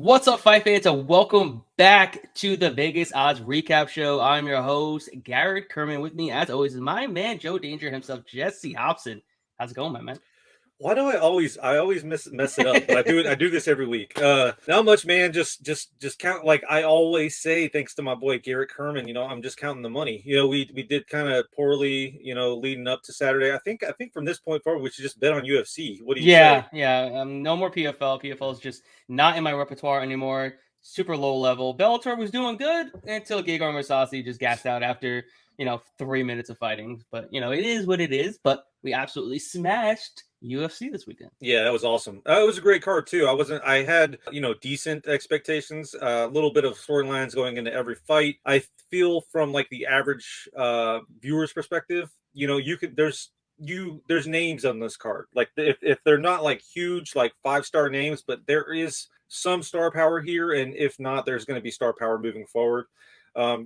What's up, fight fans, and welcome back to the Vegas Odds Recap Show. I'm your host, Garrett Kerman. With me, as always, is my man, Joe Danger himself, Jesse Hobson. How's it going, my man? Why do I always mess it up? But I do this every week. Not much, man. Just count, like I always say. Thanks to my boy Garrett Kerman, I'm just counting the money. We did kind of poorly, leading up to Saturday. I think from this point forward we should just bet on UFC. What do you say? Yeah. No more PFL. PFL is just not in my repertoire anymore. Super low level. Bellator was doing good until Gegard Mousasi just gassed out after 3 minutes of fighting. But it is what it is. But we absolutely smashed UFC this weekend. Yeah, that was awesome. It was a great card too. I had, decent expectations, a little bit of storylines going into every fight. I feel from like the average viewer's perspective, there's names on this card. Like if they're not like huge, like 5-star names, but there is some star power here. And if not, there's going to be star power moving forward. A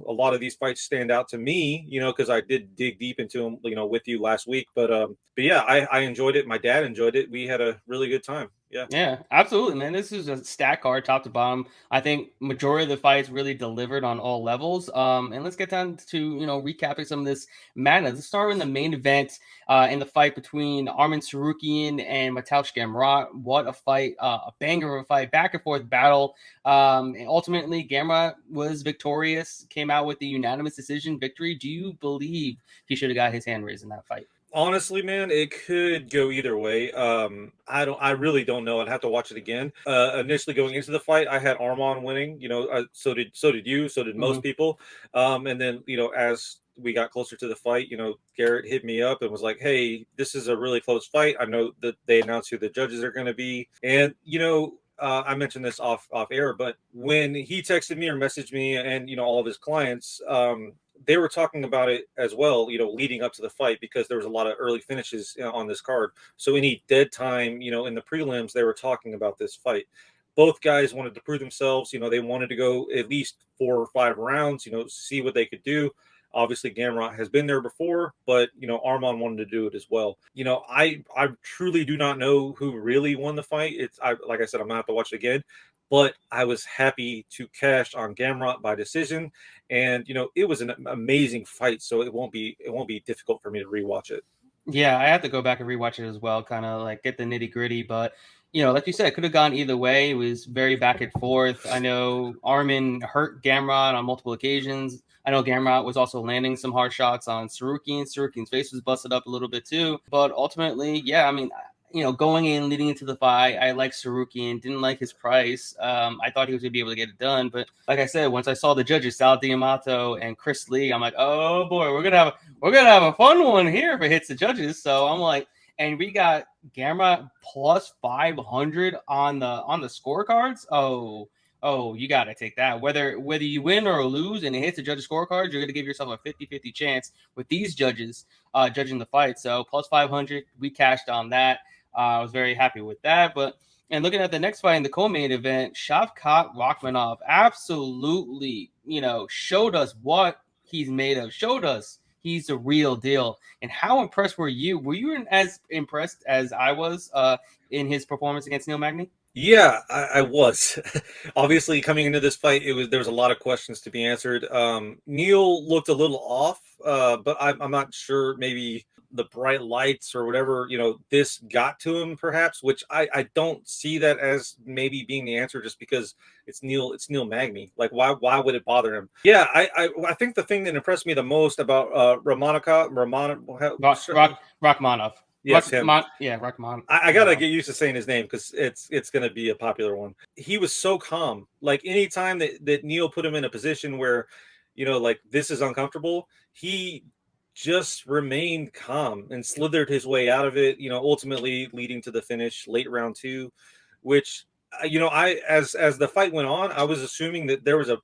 lot of these fights stand out to me, because I did dig deep into them, with you last week. But yeah, I enjoyed it. My dad enjoyed it. We had a really good time. Yeah. Yeah, absolutely, man. This is a stack card top to bottom. I think majority of the fights really delivered on all levels. And let's get down to recapping some of this madness. Let's start in the main event, in the fight between Arman Tsarukyan and Mateusz Gamrot. What a fight! A banger of a fight, back and forth battle. And ultimately, Gamrot was victorious. Came out with the unanimous decision victory. Do you believe he should have got his hand raised in that fight? Honestly, man, it could go either way. I really don't know. I'd have to watch it again. Initially going into the fight, I had Arman winning. So did you. So did most people. And then as we got closer to the fight, Garrett hit me up and was like, "Hey, this is a really close fight. I know that they announced who the judges are going to be, and I mentioned this off air, but when he texted me or messaged me and all of his clients, they were talking about it as well, leading up to the fight, because there was a lot of early finishes on this card. So any dead time, in the prelims, they were talking about this fight. Both guys wanted to prove themselves. They wanted to go at least 4 or 5 rounds, see what they could do. Obviously, Gamrot has been there before, but Arman wanted to do it as well. I truly do not know who really won the fight. Like I said, I'm gonna have to watch it again. But I was happy to cash on Gamrot by decision, and it was an amazing fight. So it won't be difficult for me to rewatch it. Yeah, I have to go back and rewatch it as well, kind of like get the nitty gritty. But like you said, it could have gone either way. It was very back and forth. I know Arman hurt Gamrot on multiple occasions. I know Gamrot was also landing some hard shots on Tsarukyan. Tsarukyan's face was busted up a little bit too. But ultimately, yeah, I mean, going in, leading into the fight, I like Tsarukyan, didn't like his price. I thought he was going to be able to get it done. But like I said, once I saw the judges, Sal D'Amato and Chris Lee, I'm like, oh boy, we're gonna have a fun one here if it hits the judges. So I'm like, and we got Gamrot plus 500 on the scorecards. Oh, you got to take that. Whether you win or lose and it hits the judges' scorecards, you're going to give yourself a 50-50 chance with these judges judging the fight. So plus 500, we cashed on that. I was very happy with that. And looking at the next fight in the co-main event, Shavkat Rakhmonov absolutely, showed us what he's made of. Showed us he's the real deal. And how impressed were you? Were you as impressed as I was in his performance against Neil Magny? Yeah, I was. Obviously, coming into this fight, there was a lot of questions to be answered. Neil looked a little off, but I'm not sure. Maybe the bright lights or whatever, this got to him, perhaps. Which I don't see that as maybe being the answer, just because it's Neil Magny. Like, why would it bother him? Yeah, I think the thing that impressed me the most about Rakhmonov. Yes, him. Rakhmonov. I gotta get used to saying his name, because it's gonna be a popular one. He was so calm. Like anytime that Neil put him in a position where, like this is uncomfortable, he just remained calm and slithered his way out of it. Ultimately leading to the finish, late round 2, which I as the fight went on, I was assuming that there was a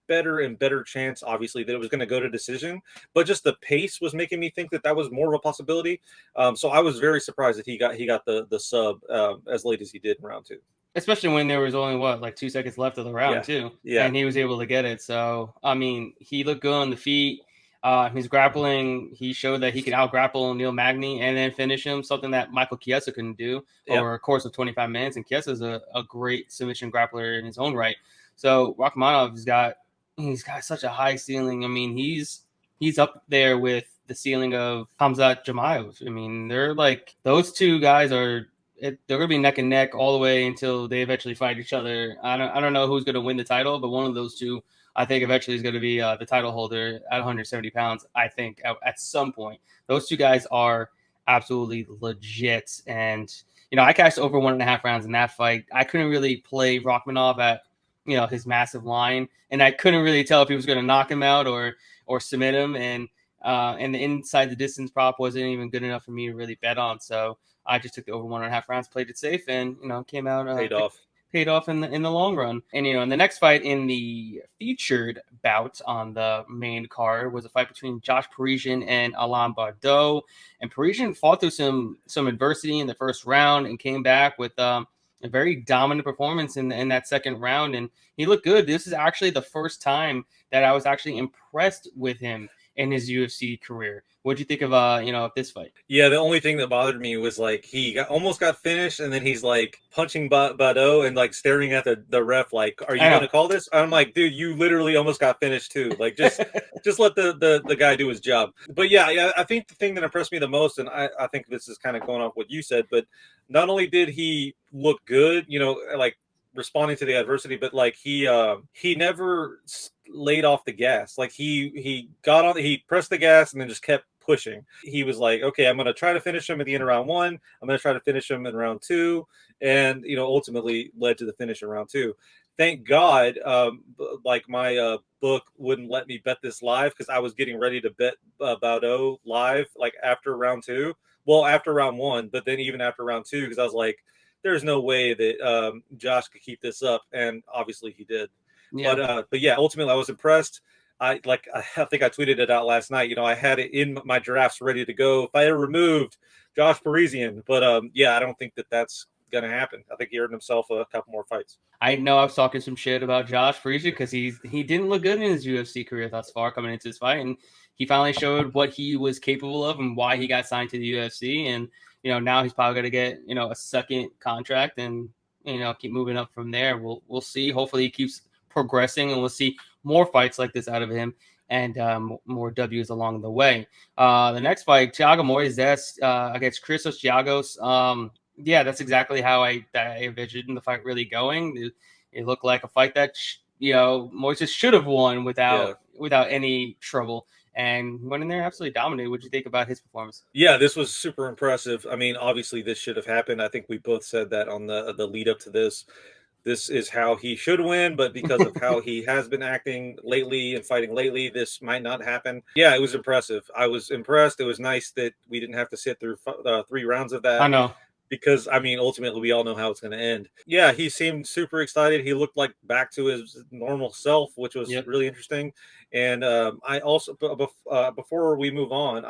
better and better chance, obviously, that it was going to go to decision, but just the pace was making me think that was more of a possibility. So I was very surprised that he got the sub as late as he did in round 2, especially when there was only like 2 seconds left of the round too. Yeah, and he was able to get it. So I mean, he looked good on the feet. His grappling, he showed that he could out-grapple Neil Magny and then finish him, something that Michael Chiesa couldn't do over a course of 25 minutes. And Chiesa is a great submission grappler in his own right. So Rakhmonov he's got such a high ceiling. I mean, he's up there with the ceiling of Hamzat Chimaev. I mean, they're like, those two guys they're going to be neck and neck all the way until they eventually fight each other. I don't know who's going to win the title, but one of those two, I think, eventually is going to be the title holder at 170 pounds, I think, at some point. Those two guys are absolutely legit. And, I cashed over 1.5 rounds in that fight. I couldn't really play Rakhmonov at, his massive line. And I couldn't really tell if he was going to knock him out or submit him. And the inside the distance prop wasn't even good enough for me to really bet on. So I just took the over 1.5 rounds, played it safe, and came out paid off in the long run. And in the next fight in the featured bout on the main card was a fight between Josh Parisian and Alain Bardot. And Parisian fought through some adversity in the first round and came back with a very dominant performance in that second round, and he looked good. This is actually the first time that I was actually impressed with him in his UFC career. What'd you think of of this fight? Yeah, the only thing that bothered me was like he almost got finished, and then he's like punching Bado and like staring at the ref like, "Are you going to call this?" I'm like, "Dude, you literally almost got finished too. Like, just let the guy do his job." But yeah, I think the thing that impressed me the most, and I think this is kind of going off what you said, but not only did he look good, like responding to the adversity, but like he never laid off the gas. Like he pressed the gas and then just kept pushing. He was like, okay, I'm going to try to finish him at the end of round 1. I'm going to try to finish him in round 2, and ultimately led to the finish in round 2. Thank God, like my book wouldn't let me bet this live because I was getting ready to bet Baudo live like after round 2. Well, after round 1, but then even after round 2, because I was like, there's no way that Josh could keep this up, and obviously he did. Yeah. But yeah, ultimately I was impressed. I think I tweeted it out last night. I had it in my drafts ready to go if I had removed Josh Parisian, but yeah, I don't think that's gonna happen. I think he earned himself a couple more fights. I know I was talking some shit about Josh Parisian because he didn't look good in his UFC career thus far coming into this fight, and he finally showed what he was capable of and why he got signed to the UFC. And now he's probably gonna get a second contract and keep moving up from there. We'll see. Hopefully he keeps progressing, and we'll see more fights like this out of him and more W's along the way. The next fight, Thiago Moises against Christos Giagos. Yeah, that's exactly how I envisioned the fight really going. It looked like a fight that Moises should have won without any trouble, and went in there absolutely dominated. What did you think about his performance? Yeah, this was super impressive. I mean, obviously this should have happened. I think we both said that on the lead up to this. This is how he should win, but because of how he has been acting lately and fighting lately, this might not happen. Yeah, it was impressive. I was impressed. It was nice that we didn't have to sit through 3 rounds of that. I know. Because, I mean, ultimately, we all know how it's going to end. Yeah, he seemed super excited. He looked like back to his normal self, which was really interesting. And I also, before we move on,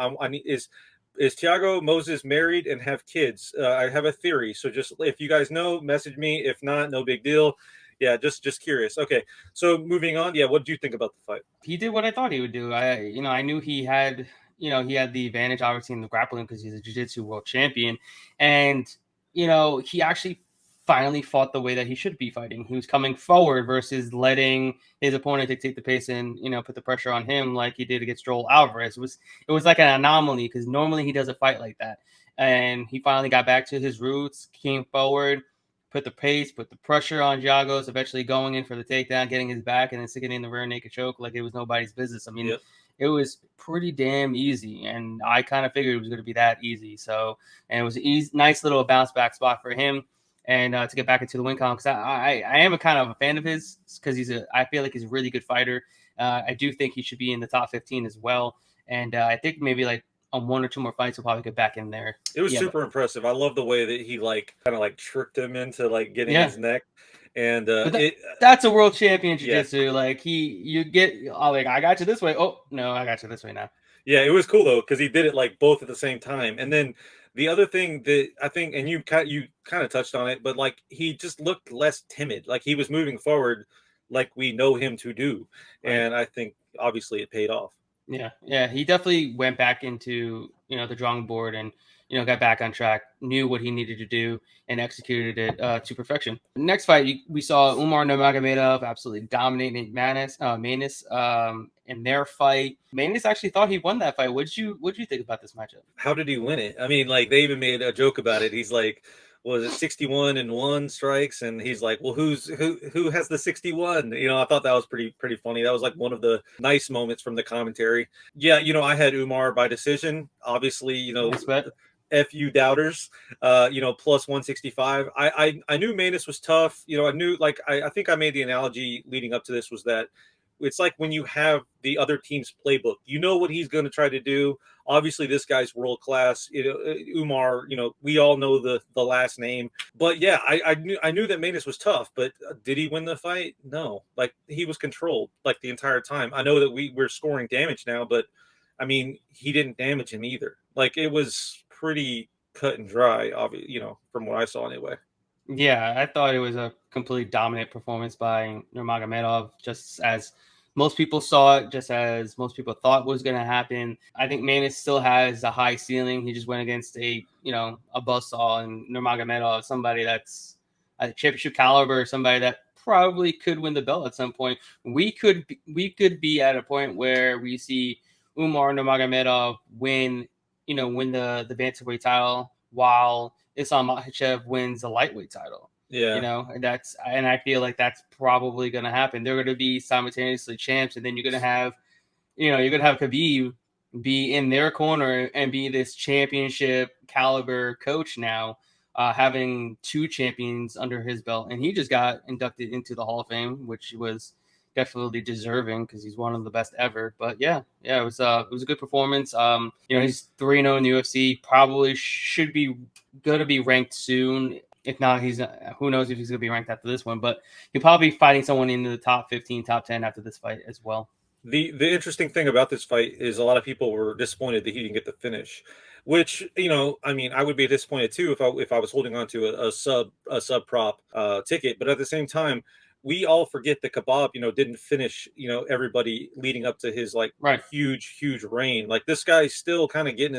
is Thiago Moses married and have kids? I have a theory. So just if you guys know, message me. If not, no big deal. Yeah, just curious. Okay, so moving on. Yeah, what do you think about the fight? He did what I thought he would do. I knew he had he had the advantage obviously in the grappling because he's a jiu-jitsu world champion, and he actually finally fought the way that he should be fighting. He was coming forward versus letting his opponent dictate the pace and put the pressure on him like he did against Joel Alvarez. It was like an anomaly because normally he doesn't fight like that, and he finally got back to his roots, came forward, put the pace, put the pressure on Giagos, eventually going in for the takedown, getting his back, and then sticking in the rear naked choke like it was nobody's business. I mean, It was pretty damn easy, and I kind of figured it was going to be that easy. So, and it was an nice little bounce back spot for him, and to get back into the win column because I am a kind of a fan of his because I feel like he's a really good fighter. I do think he should be in the top 15 as well, and I think maybe like on 1 or 2 more fights, he'll probably get back in there. It was super impressive. I love the way that he kind of tricked him into getting his neck. And that's a world champion jiu-jitsu. Yeah. Like you get I got you this way. Oh no, I got you this way now. Yeah, it was cool though because he did it both at the same time. And then the other thing that I think, and you kind of touched on it, but he just looked less timid. Like he was moving forward, like we know him to do. Right. And I think obviously it paid off. Yeah, he definitely went back into the drawing board and got back on track, knew what he needed to do, and executed it to perfection. Next fight, we saw Umar Nurmagomedov absolutely dominating Manus in their fight. Manus actually thought he won that fight. What'd you think about this matchup? How did he win it? I mean, like they even made a joke about it. He's like, was it 61 and 1 strikes? And he's like, well, who has the 61? I thought that was pretty funny. That was like one of the nice moments from the commentary. Yeah, I had Umar by decision. Obviously, F you doubters, plus 165. I knew Manus was tough. I knew, like, I think I made the analogy leading up to this was that it's like when you have the other team's playbook, what he's going to try to do. Obviously, this guy's world class. Umar. We all know the last name, but yeah, I knew that Manus was tough. But did he win the fight? No. Like he was controlled like the entire time. I know that we're scoring damage now, but I mean, he didn't damage him either. Like it was pretty cut and dry. Obviously, from what I saw anyway. Yeah, I thought it was a completely dominant performance by Nurmagomedov, just as most people saw it, just as most people thought was going to happen. I think Manus still has a high ceiling. He just went against a buzzsaw, and Nurmagomedov, somebody that's a championship caliber, somebody that probably could win the belt at some point. We could be at a point where we see Umar Nurmagomedov win the bantamweight title while Islam Makhachev wins the lightweight title. Yeah. And I feel like that's probably going to happen. They're going to be simultaneously champs, and then you're going to have Khabib be in their corner and be this championship caliber coach now, having 2 champions under his belt, and he just got inducted into the Hall of Fame, which was definitely deserving because he's one of the best ever. But yeah, it was a good performance. He's 3-0 in the UFC. Probably should be going to be ranked soon. If not, who knows if he's going to be ranked after this one. But he'll probably be fighting someone in the top 15, top 10 after this fight as well. The interesting thing about this fight is a lot of people were disappointed that he didn't get the finish, which I mean, I would be disappointed too if I was holding on to a sub prop ticket. But at the same time, we all forget that Kebab, didn't finish, everybody leading up to his huge reign. Like this guy's still kind of getting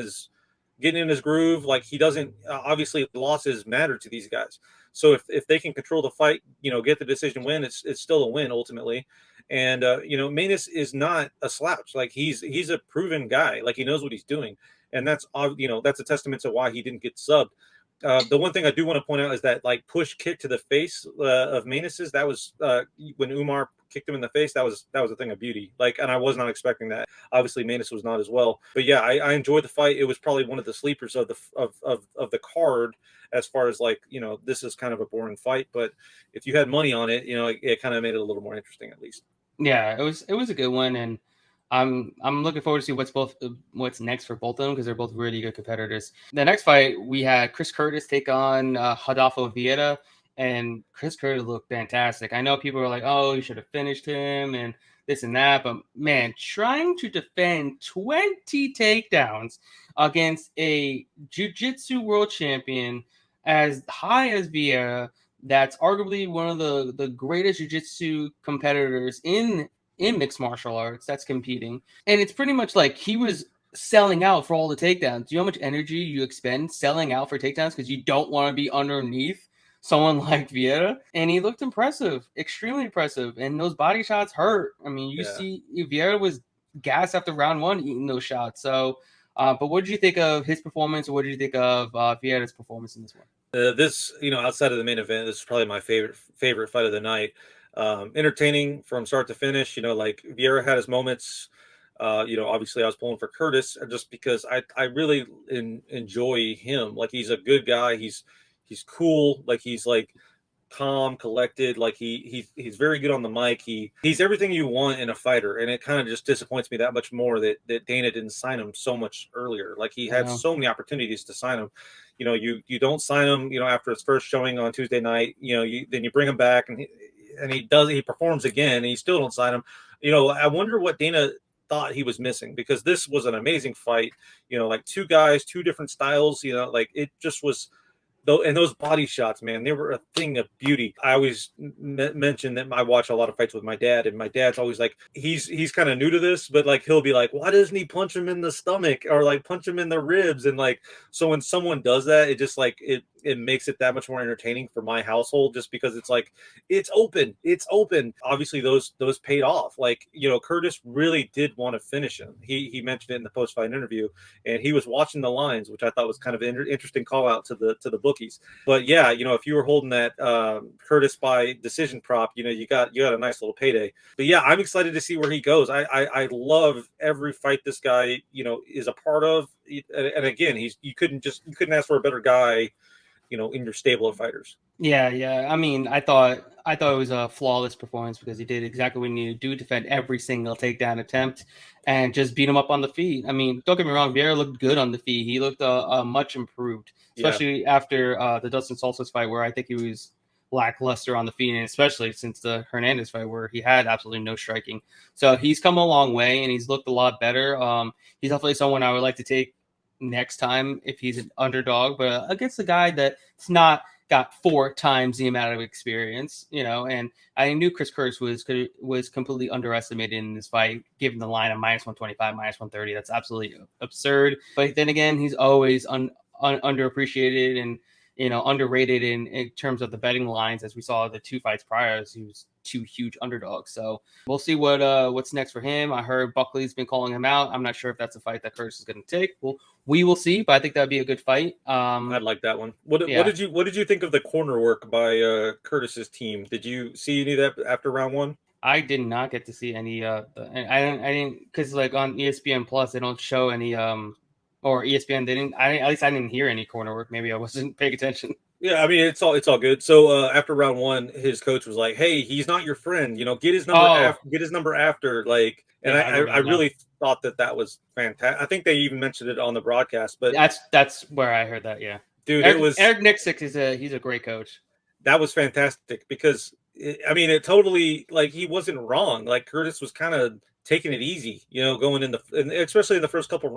in his groove. Like he doesn't obviously losses matter to these guys. So if they can control the fight, get the decision win, it's still a win ultimately. And Manus is not a slouch. Like he's a proven guy. Like he knows what he's doing, and that's a testament to why he didn't get subbed. The one thing I do want to point out is that like push kick to the face of Manus's, that was when Umar kicked him in the face. That was a thing of beauty. Like, and I was not expecting that. Obviously, Manus was not as well. But yeah, I enjoyed the fight. It was probably one of the sleepers of the card as far as like this is kind of a boring fight. But if you had money on it, it kind of made it a little more interesting at least. Yeah, it was a good one, and I'm looking forward to see what's next for both of them because they're both really good competitors. The next fight we had Chris Curtis take on Rodolfo Vieira, and Chris Curtis looked fantastic. I know people are like, "Oh, you should have finished him," and this and that, but man, trying to defend 20 takedowns against a jiu-jitsu world champion as high as Vieira, that's arguably one of the greatest jiu-jitsu competitors in mixed martial arts that's competing. And it's pretty much like he was selling out for all the takedowns. Do you know how much energy you expend selling out for takedowns because you don't want to be underneath someone like Vieira? And he looked impressive, extremely impressive. And those body shots hurt. I mean, you see Vieira was gassed after round 1 eating those shots. So, but what did you think of his performance? Or what did you think of Vieira's performance in this one? This, outside of the main event, this is probably my favorite fight of the night. Entertaining from start to finish. Like Vieira had his moments. Obviously I was pulling for Curtis just because I really enjoy him. Like he's a good guy. He's cool. Like he's like calm, collected. Like he's very good on the mic. He's everything you want in a fighter, and it kind of just disappoints me that much more that Dana didn't sign him so much earlier. Like he had so many opportunities to sign him. You don't sign him, after his first showing on Tuesday night. Then you bring him back and he performs again, and you still don't sign him. I wonder what Dana thought he was missing, because this was an amazing fight. Like 2 guys, 2 different styles. Like it just was. though, and those body shots, man, they were a thing of beauty. I always mention that I watch a lot of fights with my dad, and my dad's always like, he's kind of new to this, but like he'll be like, why doesn't he punch him in the stomach or like punch him in the ribs? And like, so when someone does that, it just like it makes it that much more entertaining for my household, just because it's like it's open. Obviously, those paid off. Like, you know, Curtis really did want to finish him. He mentioned it in the post fight interview, and he was watching the lines, which I thought was kind of an interesting call out to the bookies. But yeah, you know, if you were holding that Curtis by decision prop, you know, you got a nice little payday. But yeah, I'm excited to see where he goes. I love every fight this guy, you know, is a part of. And again, you couldn't ask for a better guy, you know, in your stable of fighters. Yeah. I mean, I thought it was a flawless performance because he did exactly what he needed to do, defend every single takedown attempt, and just beat him up on the feet. I mean, don't get me wrong, Vieira looked good on the feet. He looked much improved, especially after the Dustin Salsas fight, where I think he was lackluster on the feet, and especially since the Hernandez fight where he had absolutely no striking. So he's come a long way, and he's looked a lot better. He's definitely someone I would like to take next time if he's an underdog, but against a guy that's not got 4 times the amount of experience, you know. And I knew Chris Curtis was completely underestimated in this fight, given the line of -125, -130. That's absolutely absurd. But then again, he's always underappreciated and, you know, underrated in terms of the betting lines, as we saw the 2 fights prior, as he was 2 huge underdogs. So we'll see what's next for him. I heard Buckley's been calling him out. I'm not sure if that's a fight that Curtis is going to take. We will see, but I think that'd be a good fight. I'd like that one. What did you think of the corner work by Curtis's team? Did you see any of that after round 1? I did not get to see any. I didn't because like on ESPN Plus they don't show any. Or ESPN didn't. At least I didn't hear any corner work. Maybe I wasn't paying attention. Yeah, I mean it's all good. So after round 1, his coach was like, "Hey, he's not your friend. You know, get his number after." Like, and yeah, I really thought that was fantastic. I think they even mentioned it on the broadcast. But that's where I heard that. Yeah, dude, Eric Nixick he's a great coach. That was fantastic because it totally, like, he wasn't wrong. Like, Curtis was kind of taking it easy, you know, going in especially in the first couple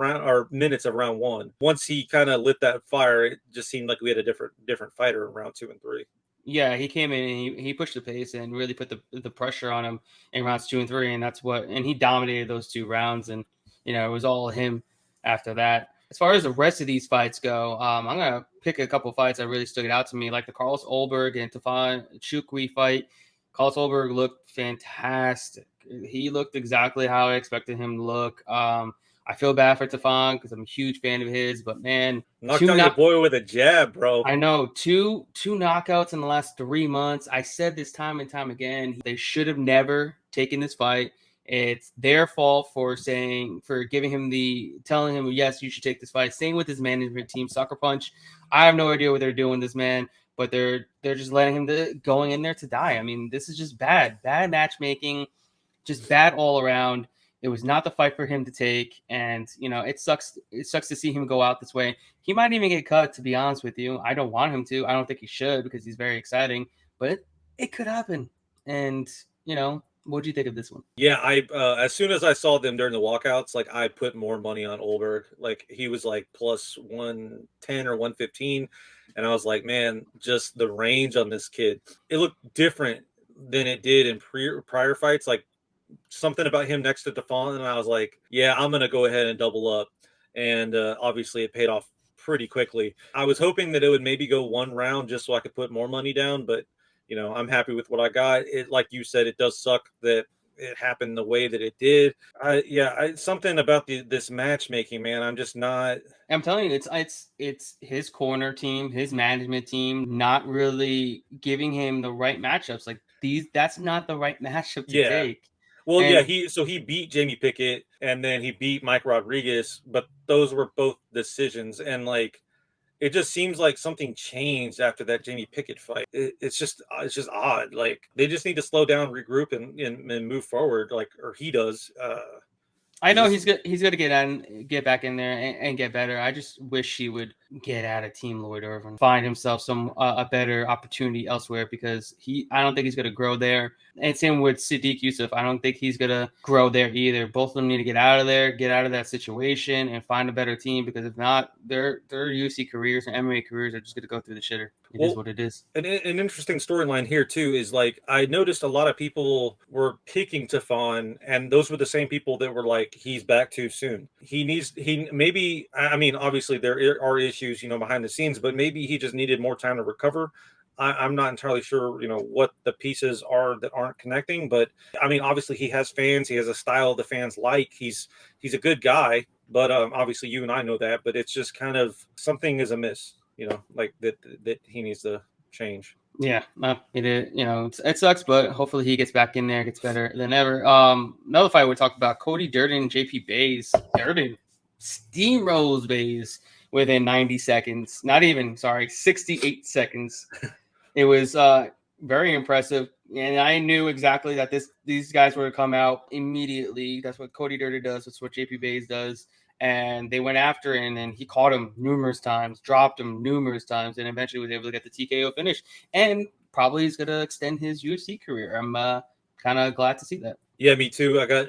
minutes of round 1. Once he kind of lit that fire, it just seemed like we had a different fighter in round 2 and 3. Yeah, he came in and he pushed the pace and really put the pressure on him in rounds 2 and 3, and he dominated those 2 rounds, and you know, it was all him after that. As far as the rest of these fights go, I'm gonna pick a couple fights that really stood out to me, like the Carlos Ulberg and Tafon Chukwi fight. Carlos Ulberg looked fantastic. He looked exactly how I expected him to look. I feel bad for Tafon because I'm a huge fan of his, but man, knocked out your boy with a jab, bro. I know, two knockouts in the last 3 months. I said this time and time again, they should have never taken this fight. It's their fault for telling him, yes, you should take this fight. Same with his management team, Sucker Punch. I have no idea what they're doing, this man, but they're just letting him going in there to die. I mean, this is just bad matchmaking, just bad all around. It was not the fight for him to take, and you know, it sucks to see him go out this way. He might even get cut, to be honest with you. I don't want him to. I don't think he should because he's very exciting, but it could happen. And you know, what do you think of this one? Yeah, as soon as I saw them during the walkouts, like, I put more money on Ulberg. Like, he was like plus 110 or 115, and I was like, man, just the range on this kid, it looked different than it did in prior fights. Like, something about him next to Tafon, and I was like, yeah, I'm gonna go ahead and double up. And obviously it paid off pretty quickly. I was hoping that it would maybe go 1 round just so I could put more money down, but you know, I'm happy with what I got. It, like you said, it does suck that it happened the way that it did. Something about this matchmaking, man. I'm just not. I'm telling you, it's his corner team, his management team, not really giving him the right matchups. Like these, that's not the right matchup to take. Well, and he beat Jamie Pickett and then he beat Mike Rodriguez, but those were both decisions. And like, it just seems like something changed after that Jamie Pickett fight. It's just odd. Like, they just need to slow down, regroup, and move forward. Like, or he does. I know he's good. He's going to get back in there and get better. I just wish he would get out of Team Lloyd Irvin, find himself a better opportunity elsewhere, because I don't think he's going to grow there. And same with Sadiq Yusuf. I don't think he's going to grow there either. Both of them need to get out of there, get out of that situation, and find a better team, because if not, their UFC careers and MMA careers are just going to go through the shitter. It is what it is. An interesting storyline here too is, like, I noticed a lot of people were picking Tafon, and those were the same people that were like, he's back too soon. Maybe, I mean, obviously there are issues, behind the scenes, but maybe he just needed more time to recover. I'm not entirely sure, what the pieces are that aren't connecting, but I mean, obviously he has fans. He has a style the fans like. He's a good guy, but obviously you and I know that, but it's just kind of something is amiss. Like that he needs to change. Yeah, it sucks, but hopefully he gets back in there, gets better than ever. Another fight we talked about: Cody Durden and JP Bays. Durden steamrolls Bays within 90 seconds. 68 seconds. It was very impressive, and I knew exactly that these guys were to come out immediately. That's what Cody Durden does. That's what JP Bays does. And they went after him, and he caught him numerous times, dropped him numerous times, and eventually was able to get the TKO finish. And probably is going to extend his UFC career. I'm kind of glad to see that. Yeah, me too. I got,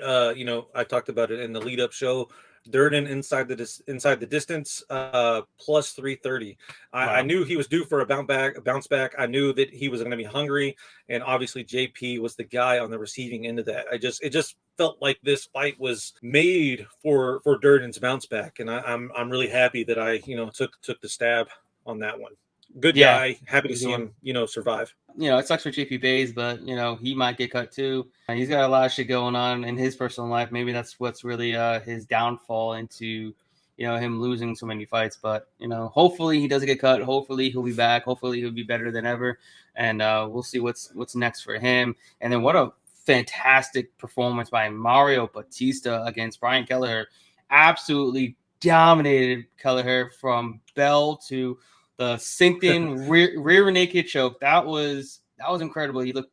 I talked about it in the lead-up show. Durden inside the distance, plus 330. Wow. I knew he was due for a bounce back. I knew that he was going to be hungry, and obviously JP was the guy on the receiving end of that. It just felt like this fight was made for Durden's bounce back, and I'm really happy that I took the stab on that one. Good guy. Happy to see him survive. It sucks for JP Bays, but he might get cut too. He's got a lot of shit going on in his personal life. Maybe that's what's really his downfall into him losing so many fights. But hopefully he doesn't get cut. Hopefully he'll be back. Hopefully he'll be better than ever. And we'll see what's next for him. And then what a fantastic performance by Mario Batista against Brian Kelleher. Absolutely dominated Kelleher from bell to the synced in rear naked choke. That was incredible. He looked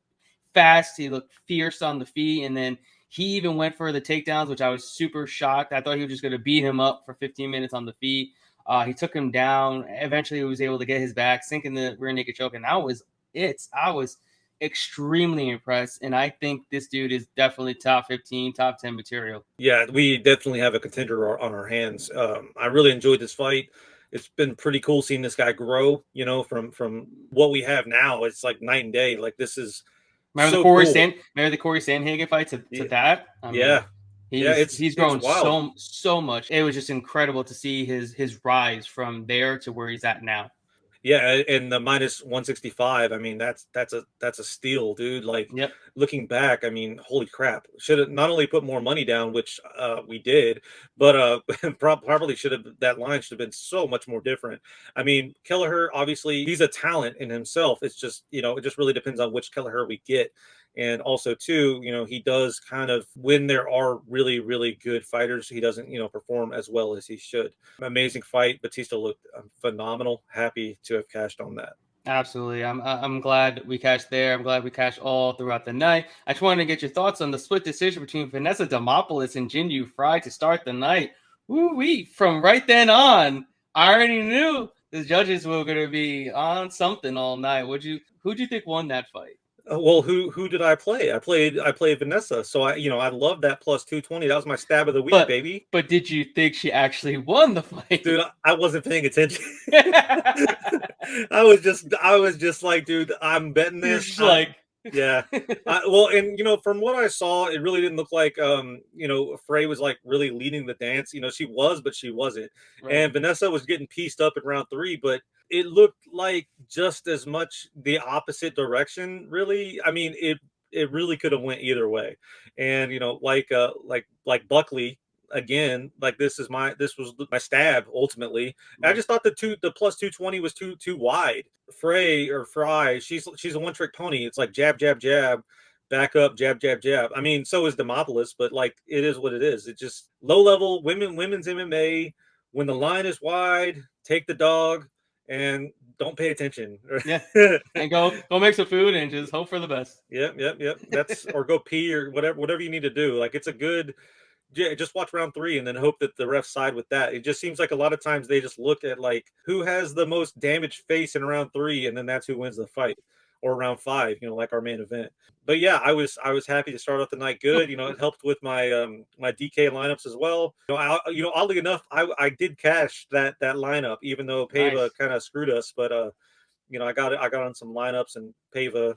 fast. He looked fierce on the feet. And then he even went for the takedowns, which I was super shocked. I thought he was just going to beat him up for 15 minutes on the feet. He took him down. Eventually he was able to get his back, sinking the rear naked choke. And that was it. I was extremely impressed. And I think this dude is definitely top 15, top 10 material. Yeah, we definitely have a contender on our hands. I really enjoyed this fight. It's been pretty cool seeing this guy grow, from what we have now. It's like night and day. Like, this is remember the Corey Sandhagen fight to that? He's grown so much. It was just incredible to see his rise from there to where he's at now. Yeah, and the minus 165. I mean, that's a steal, dude. Like, looking back, I mean, holy crap! Should have not only put more money down, which we did, but probably that line should have been so much more different. I mean, Kelleher, obviously, he's a talent in himself. It's just it just really depends on which Kelleher we get. And also, too, he does kind of, when there are really, really good fighters, he doesn't, perform as well as he should. Amazing fight. Batista looked phenomenal. Happy to have cashed on that. Absolutely. I'm glad we cashed there. I'm glad we cashed all throughout the night. I just wanted to get your thoughts on the split decision between Vanessa Demopoulos and Jinyu Fry to start the night. Woo-wee. From right then on, I already knew the judges were going to be on something all night. Who'd you think won that fight? Well, who did I play? I played Vanessa. So I love that plus 220. That was my stab of the week, baby. But did you think she actually won the fight? Dude, I wasn't paying attention. I was just like, dude, I'm betting this. Yeah. From what I saw, it really didn't look like Frey was like really leading the dance. She was, but she wasn't. Right. And Vanessa was getting pieced up in round 3, but it looked like just as much the opposite direction, really. I mean, it really could have went either way. And like Buckley, again, like this was my stab ultimately. Right. I just thought the plus 220 was too wide. Fry, she's a one-trick pony. It's like jab, jab, jab, back up, jab, jab, jab. I mean, so is Demopoulos, but like, it is what it is. It's just low level women's MMA. When the line is wide, take the dog and don't pay attention. Yeah, and go make some food and just hope for the best. Yep. That's or go pee or whatever you need to do. Like, it's a good just watch round 3 and then hope that the refs side with that. It just seems like a lot of times they just look at like who has the most damaged face in round 3, and then that's who wins the fight, or round 5, like our main event. But yeah, I was happy to start off the night good. It helped with my my DK lineups as well. Oddly enough, I did cash that lineup, even though Pava Nice. kind of screwed us. But I got on some lineups, and Pava,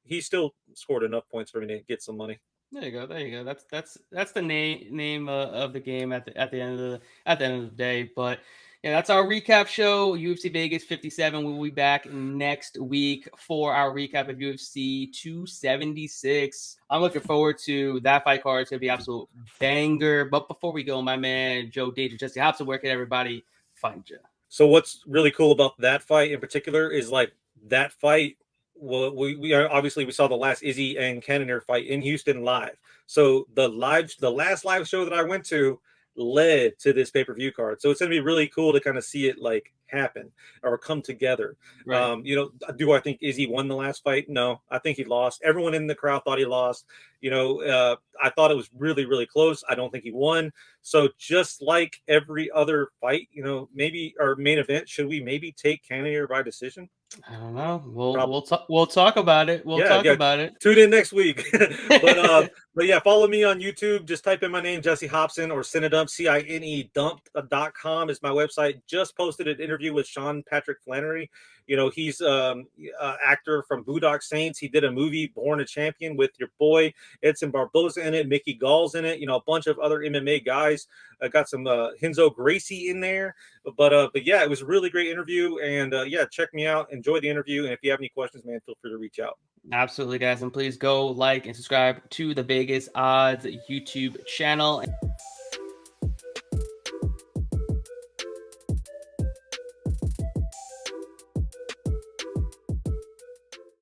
he still scored enough points for me to get some money. There you go. There you go. That's the name of the game at the end of the day. But yeah, that's our recap show. UFC Vegas 57. We'll be back next week for our recap of UFC 276. I'm looking forward to that fight card. It's gonna be absolute banger. But before we go, my man Joe Danger, Jesse Hobson, where can everybody find you? So what's really cool about that fight in particular is like that fight. Well, we obviously we saw the last Izzy and Cannonier fight in Houston live. So the last live show that I went to led to this pay-per-view card. So it's gonna be really cool to kind of see it like happen or come together. Right. Do I think Izzy won the last fight? No, I think he lost. Everyone in the crowd thought he lost. I thought it was really, really close. I don't think he won. So just like every other fight, maybe our main event, should we maybe take Cannonier by decision? I don't know. We'll talk about it. We'll talk about it. Tune in next week. but yeah, follow me on YouTube. Just type in my name, Jesse Hobson, or Cinedump, CINE.com is my website. Just posted an interview with Sean Patrick Flannery. He's actor from Boondock Saints. He did a movie, Born a Champion, with your boy Edson Barboza in it. Mickey Gall's in it. A bunch of other MMA guys. Got some Renzo Gracie in there. But yeah, it was a really great interview. And yeah, check me out. Enjoy the interview. And if you have any questions, man, feel free to reach out. Absolutely, guys. And please go like and subscribe to the Vegas Odds YouTube channel.